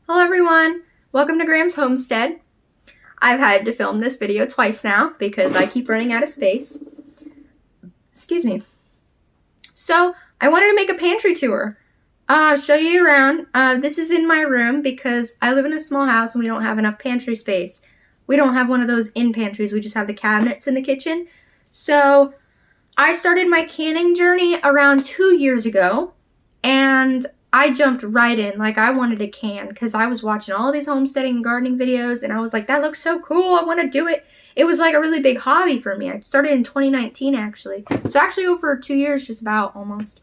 Hello everyone, welcome to Graham's Homestead. I've had to film this video twice now because I keep running out of space. Excuse me. So I wanted to make a pantry tour. Show you around. This is in my room because I live in a small house and we don't have enough pantry space. We don't have one of those in pantries, we just have the cabinets in the kitchen. So I started my canning journey around 2 years ago and I jumped right in. Like, I wanted to can because I was watching all these homesteading and gardening videos and I was like, that looks so cool, I want to do it. It was like a really big hobby for me. I started in 2019 actually. So actually over 2 years, just about almost.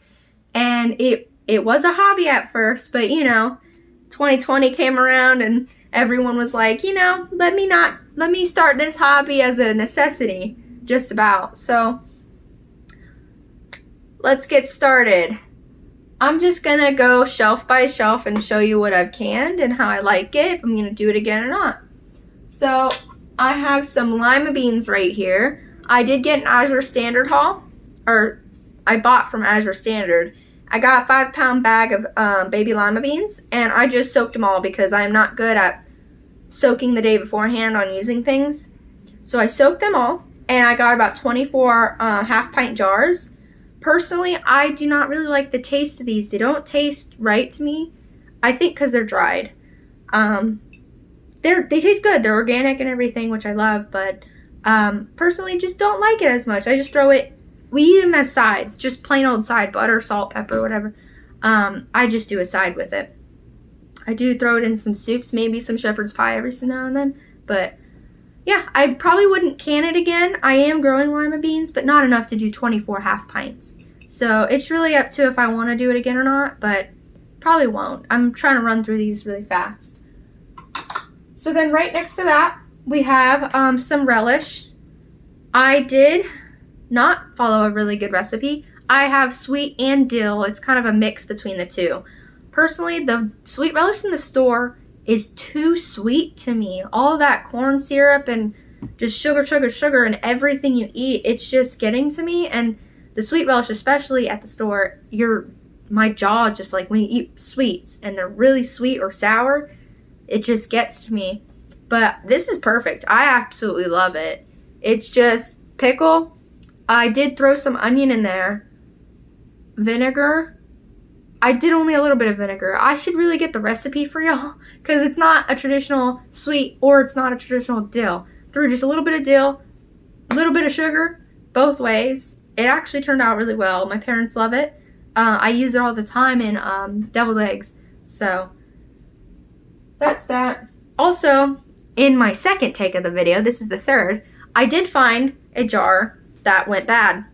And it was a hobby at first, but you know, 2020 came around and everyone was like, you know, let me start this hobby as a necessity, just about. So let's get started. I'm just gonna go shelf by shelf and show you what I've canned and how I like it, if I'm gonna do it again or not. So I have some lima beans right here. I did get an Azure Standard haul, or I bought from Azure Standard. I got a 5-pound bag of baby lima beans and I just soaked them all because I'm not good at soaking the day beforehand on using things. So I soaked them all and I got about 24 half-pint jars. Personally, I do not really like the taste of these. They don't taste right to me. I think because they're dried. They taste good. They're organic and everything, which I love. But personally, just don't like it as much. I just throw it. We eat them as sides, just plain old side, butter, salt, pepper, whatever. I just do a side with it. I do throw it in some soups, maybe some shepherd's pie every so now and then. But yeah, I probably wouldn't can it again. I am growing lima beans, but not enough to do 24 half pints. So it's really up to if I want to do it again or not, but probably won't. I'm trying to run through these really fast. So then right next to that, we have some relish. I did not follow a really good recipe. I have sweet and dill. It's kind of a mix between the two. Personally, the sweet relish from the store is too sweet to me. All that corn syrup and just sugar and everything you eat, it's just getting to me. And the sweet relish, especially at the store, my jaw just like when you eat sweets and they're really sweet or sour, it just gets to me. But this is perfect. I absolutely love it. It's just pickle. I did throw some onion in there. Vinegar. I did only a little bit of vinegar. I should really get the recipe for y'all because it's not a traditional sweet or it's not a traditional dill. Threw just a little bit of dill, a little bit of sugar, both ways. It actually turned out really well. My parents love it. I use it all the time in deviled eggs. So that's that. Also, in my second take of the video, this is the third, I did find a jar that went bad.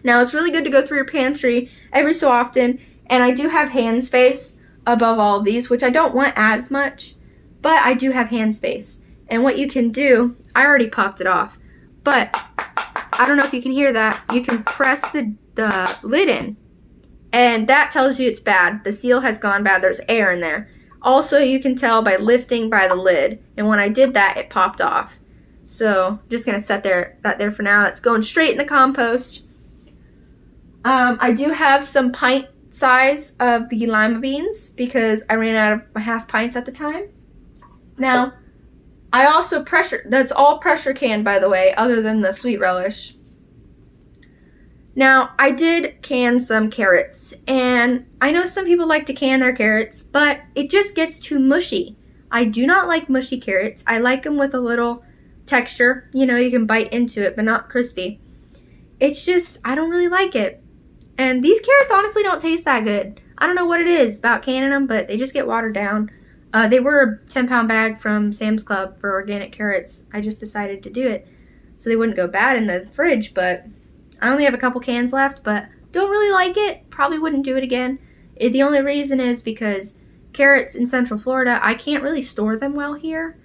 Now it's really good to go through your pantry every so often. And I do have hand space above all of these, which I don't want as much, but I do have hand space. And what you can do, I already popped it off, but I don't know if you can hear that. You can press the lid in, and that tells you it's bad. The seal has gone bad. There's air in there. Also, you can tell by lifting by the lid, and when I did that, it popped off. So, I'm just going to set that there for now. It's going straight in the compost. I do have some pint size of the lima beans because I ran out of my half pints at the time. Now, I also that's all pressure canned, by the way, other than the sweet relish. Now, I did can some carrots, and I know some people like to can their carrots, but it just gets too mushy. I do not like mushy carrots. I like them with a little texture. You know, you can bite into it, but not crispy. It's just, I don't really like it. And these carrots honestly don't taste that good. I don't know what it is about canning them, but they just get watered down. They were a 10-pound bag from Sam's Club for organic carrots. I just decided to do it so they wouldn't go bad in the fridge, but I only have a couple cans left, but don't really like it. Probably wouldn't do it again. The only reason is because carrots in Central Florida, I can't really store them well here.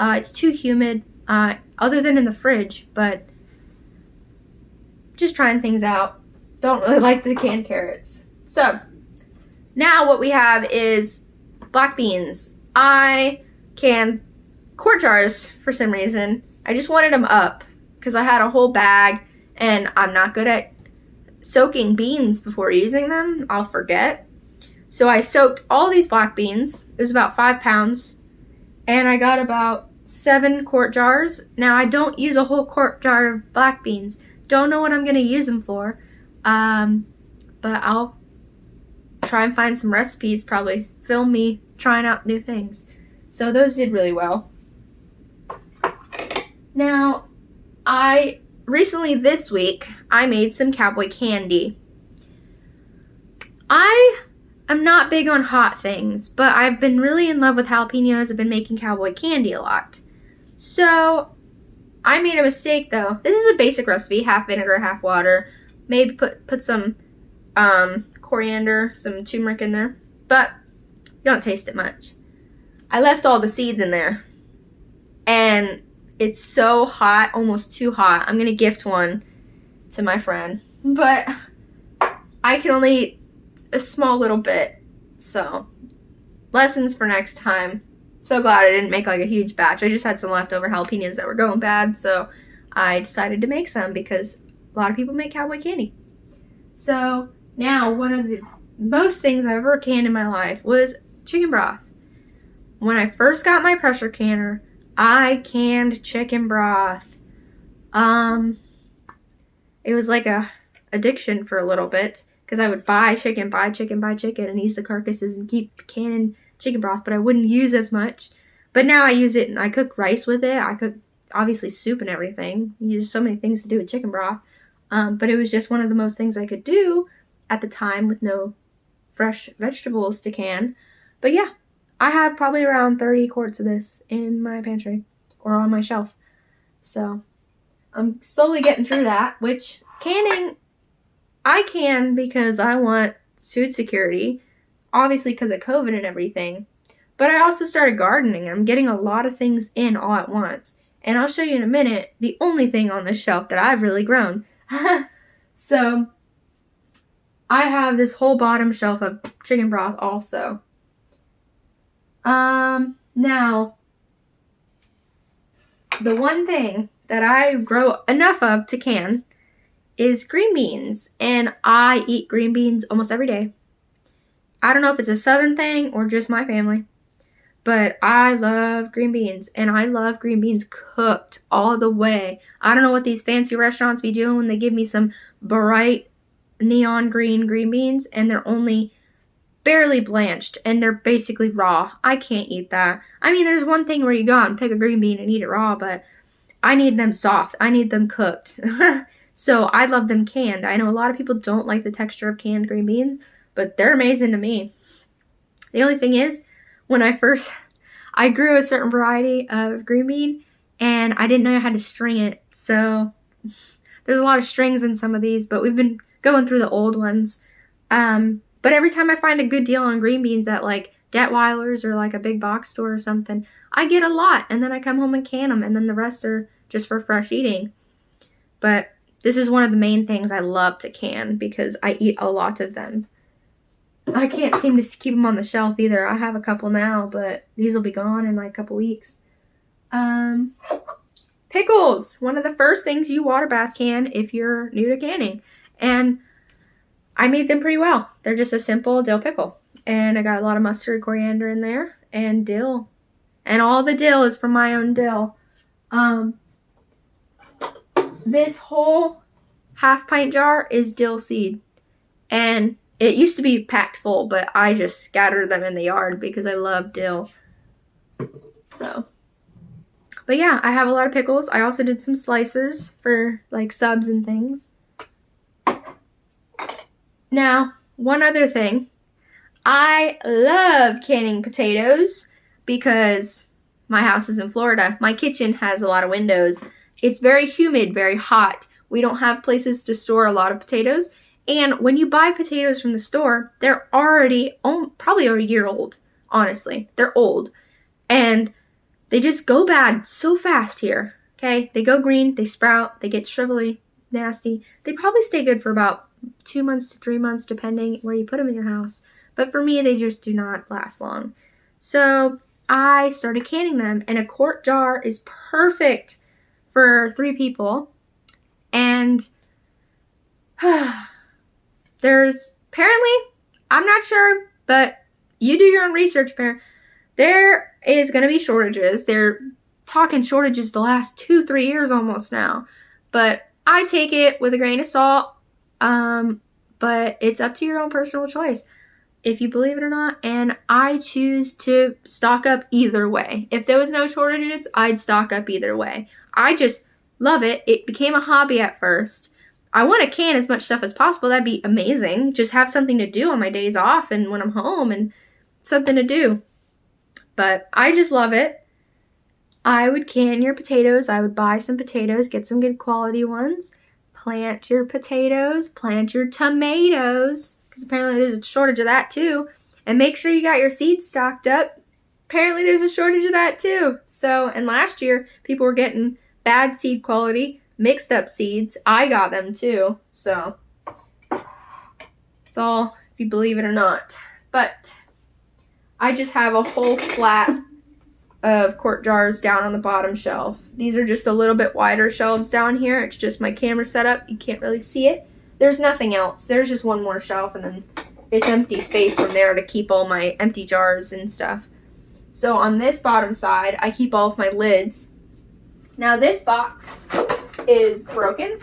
It's too humid, other than in the fridge, but just trying things out. Don't really like the canned carrots. So, now what we have is black beans. I canned quart jars for some reason. I just wanted them up because I had a whole bag and I'm not good at soaking beans before using them. I'll forget. So I soaked all these black beans. It was about 5 pounds. And I got about 7 quart jars. Now, I don't use a whole quart jar of black beans. Don't know what I'm going to use them for. But I'll try and find some recipes, probably film me trying out new things. So those did really well. Now, recently this week, I made some cowboy candy. I'm not big on hot things, but I've been really in love with jalapenos. I've been making cowboy candy a lot. So, I made a mistake though. This is a basic recipe, half vinegar, half water. Maybe put some coriander, some turmeric in there, but you don't taste it much. I left all the seeds in there, and it's so hot, almost too hot. I'm gonna gift one to my friend, but I can only eat a small little bit, so lessons for next time. So glad I didn't make like a huge batch. I just had some leftover jalapenos that were going bad, so I decided to make some because a lot of people make cowboy candy. So now, one of the most things I've ever canned in my life was chicken broth. When I first got my pressure canner, I canned chicken broth. It was like a addiction for a little bit, because I would buy chicken, and use the carcasses and keep canning chicken broth, but I wouldn't use as much. But now I use it, and I cook rice with it. I cook, obviously, soup and everything. There's so many things to do with chicken broth. But it was just one of the most things I could do at the time with no fresh vegetables to can. But yeah, I have probably around 30 quarts of this in my pantry or on my shelf. So I'm slowly getting through that, which canning, I can because I want food security, obviously because of COVID and everything. But I also started gardening. I'm getting a lot of things in all at once. And I'll show you in a minute the only thing on this shelf that I've really grown. So I have this whole bottom shelf of chicken broth also. Now, the one thing that I grow enough of to can is green beans. And I eat green beans almost every day. I don't know if it's a southern thing or just my family, but I love green beans, and I love green beans cooked all the way. I don't know what these fancy restaurants be doing when they give me some bright neon green beans and they're only barely blanched and they're basically raw. I can't eat that. I mean, there's one thing where you go out and pick a green bean and eat it raw, but I need them soft. I need them cooked. So I love them canned. I know a lot of people don't like the texture of canned green beans, but they're amazing to me. The only thing is, when I grew a certain variety of green bean, and I didn't know how to string it. So there's a lot of strings in some of these, but we've been going through the old ones. But every time I find a good deal on green beans at like Detweiler's or like a big box store or something, I get a lot, and then I come home and can them, and then the rest are just for fresh eating. But this is one of the main things I love to can because I eat a lot of them. I can't seem to keep them on the shelf either. I have a couple now, but these will be gone in like a couple weeks. Pickles. One of the first things you water bath can if you're new to canning. And I made them pretty well. They're just a simple dill pickle. And I got a lot of mustard, coriander in there, and dill. And all the dill is from my own dill. This whole half pint jar is dill seed. And it used to be packed full, but I just scattered them in the yard because I love dill. So, but yeah, I have a lot of pickles. I also did some slicers for like subs and things. Now, one other thing. I love canning potatoes because my house is in Florida. My kitchen has a lot of windows. It's very humid, very hot. We don't have places to store a lot of potatoes. And when you buy potatoes from the store, they're already probably a year old, honestly. They're old. And they just go bad so fast here, okay? They go green, they sprout, they get shrivelly, nasty. They probably stay good for about 2 months to 3 months, depending where you put them in your house. But for me, they just do not last long. So I started canning them, and a quart jar is perfect for 3 people. And there's apparently, I'm not sure, But you do your own research, pair. There is going to be shortages. They're talking shortages the last 2-3 years almost now. But I take it with a grain of salt. But it's up to your own personal choice, if you believe it or not. And I choose to stock up either way. If there was no shortages, I'd stock up either way. I just love it. It became a hobby at first. I want to can as much stuff as possible. That'd be amazing. Just have something to do on my days off and when I'm home and something to do. But I just love it. I would can your potatoes. I would buy some potatoes, get some good quality ones. Plant your potatoes, plant your tomatoes, because apparently there's a shortage of that too. And make sure you got your seeds stocked up. Apparently there's a shortage of that too. So, and last year, people were getting bad seed quality, mixed up seeds. I got them too. So, it's all if you believe it or not. But I just have a whole flat of quart jars down on the bottom shelf. These are just a little bit wider shelves down here. It's just my camera setup. You can't really see it. There's nothing else. There's just one more shelf, and then it's empty space from there to keep all my empty jars and stuff. So on this bottom side, I keep all of my lids. Now this box is broken.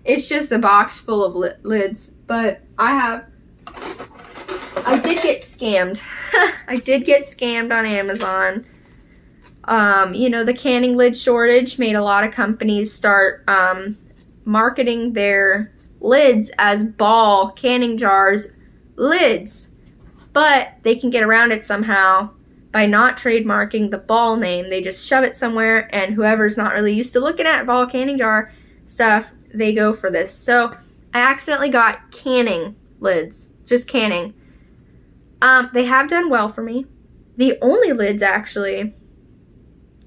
It's just a box full of lids, but I did get scammed. I did get scammed on Amazon. The canning lid shortage made a lot of companies start marketing their lids as ball canning jars lids. But they can get around it somehow by not trademarking the ball name. They just shove it somewhere, and whoever's not really used to looking at ball canning jar stuff, they go for this. So I accidentally got canning lids. Just canning. They have done well for me. The only lids, actually,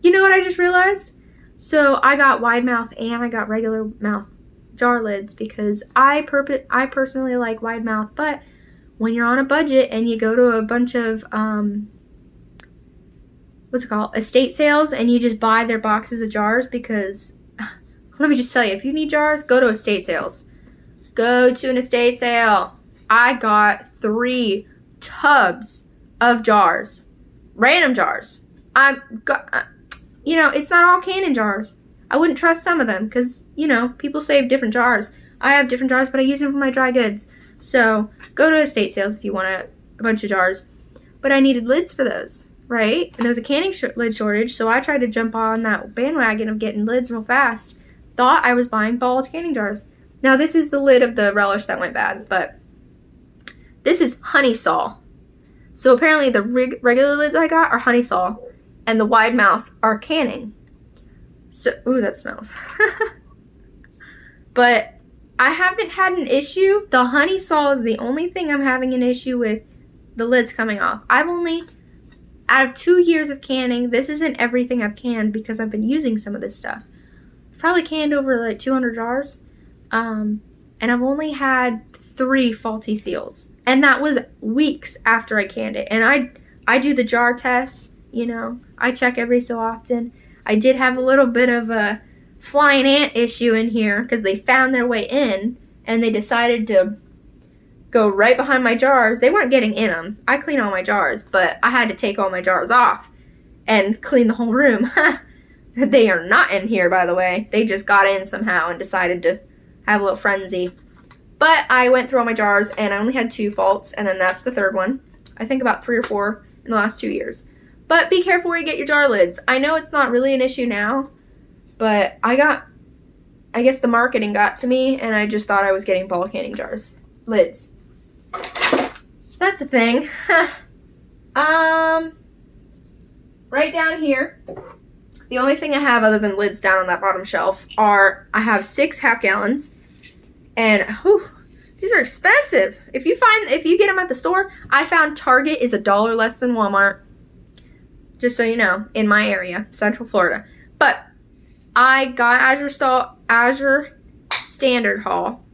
you know what I just realized? So I got wide mouth and I got regular mouth jar lids because I personally like wide mouth, but when you're on a budget and you go to a bunch of, estate sales, and you just buy their boxes of jars because, let me just tell you, if you need jars, go to estate sales. Go to an estate sale. I got 3 tubs of jars. Random jars. It's not all canning jars. I wouldn't trust some of them because, people save different jars. I have different jars, but I use them for my dry goods. So go to estate sales if you want a bunch of jars. But I needed lids for those, right? And there was a canning lid shortage, so I tried to jump on that bandwagon of getting lids real fast. Thought I was buying ball canning jars. Now this is the lid of the relish that went bad, but this is honey saw. So apparently the regular lids I got are honey saw, and the wide mouth are canning. So, ooh, that smells. But I haven't had an issue. The honey saw is the only thing I'm having an issue with the lids coming off. I've only, out of 2 years of canning, this isn't everything I've canned because I've been using some of this stuff. I've probably canned over like 200 jars. And I've only had 3 faulty seals. And that was weeks after I canned it. And I do the jar test, I check every so often. I did have a little bit of a flying ant issue in here because they found their way in and they decided to go right behind my jars. They weren't getting in them. I clean all my jars, but I had to take all my jars off and clean the whole room. They are not in here, by the way. They just got in somehow and decided to have a little frenzy. But I went through all my jars and I only had 2 faults, and then that's the 3rd one. I think about 3 or 4 in the last 2 years. But be careful where you get your jar lids. I know it's not really an issue now, but I guess the marketing got to me, and I just thought I was getting ball canning jars. Lids. So that's a thing. Right down here, the only thing I have other than lids down on that bottom shelf I have 6 half gallons, and these are expensive. If you get them at the store, I found Target is $1 less than Walmart. Just so you know, in my area, Central Florida. But I got Azure Standard Haul.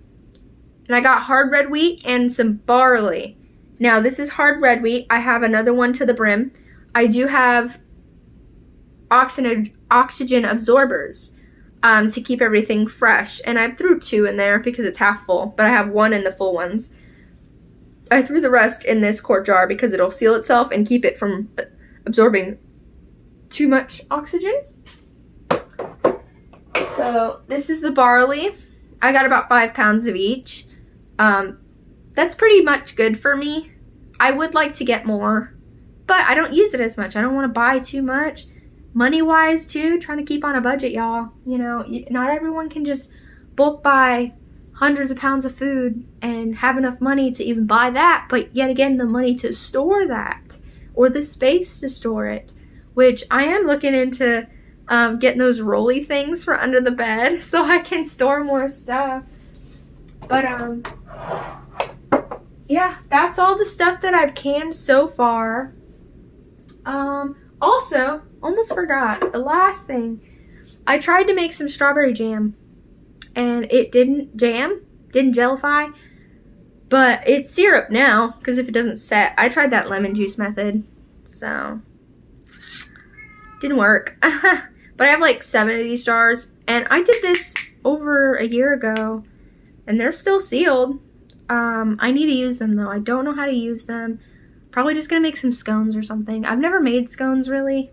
And I got hard red wheat and some barley. Now, this is hard red wheat. I have another one to the brim. I do have oxygen absorbers to keep everything fresh. And I threw 2 in there because it's half full. But I have 1 in the full ones. I threw the rest in this quart jar because it'll seal itself and keep it from absorbing too much oxygen. So this is the barley. I got about 5 pounds of each. That's pretty much good for me. I would like to get more, but I don't use it as much. I don't want to buy too much. Money-wise, too, trying to keep on a budget, y'all. You know, not everyone can just bulk buy hundreds of pounds of food and have enough money to even buy that, but yet again, the money to store that or the space to store it, which I am looking into getting those rolly things for under the bed so I can store more stuff. But, yeah, that's all the stuff that I've canned so far. Also, almost forgot, the last thing, I tried to make some strawberry jam, and it didn't gellify, but it's syrup now, because if it doesn't set, I tried that lemon juice method, so, didn't work. But I have like 7 of these jars, and I did this over a year ago, and they're still sealed. I need to use them, though. I don't know how to use them. Probably just gonna make some scones or something. I've never made scones, really,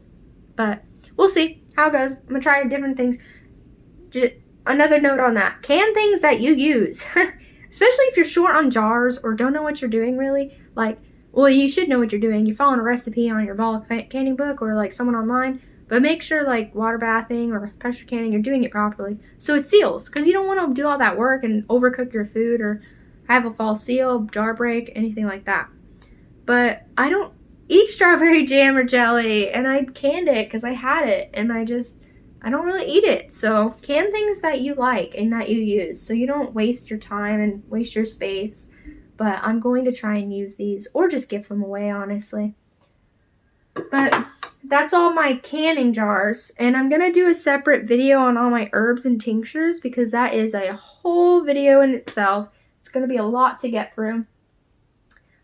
but we'll see how it goes. I'm gonna try different things. Another note on that. Can things that you use, especially if you're short on jars or don't know what you're doing, really. Like, well, you should know what you're doing. You're following a recipe on your ball canning book or, like, someone online, but make sure, like, water bathing or pressure canning, you're doing it properly so it seals, because you don't want to do all that work and overcook your food or have a false seal, jar break, anything like that. But I don't eat strawberry jam or jelly, and I canned it because I had it, and I don't really eat it. So can things that you like and that you use so you don't waste your time and waste your space. But I'm going to try and use these or just give them away, honestly. But that's all my canning jars, and I'm going to do a separate video on all my herbs and tinctures because that is a whole video in itself. It's going to be a lot to get through.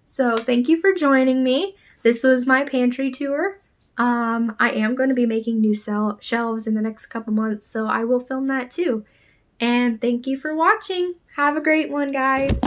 So thank you for joining me. This was my pantry tour. I am going to be making new shelves in the next couple months, so I will film that too. And thank you for watching. Have a great one, guys.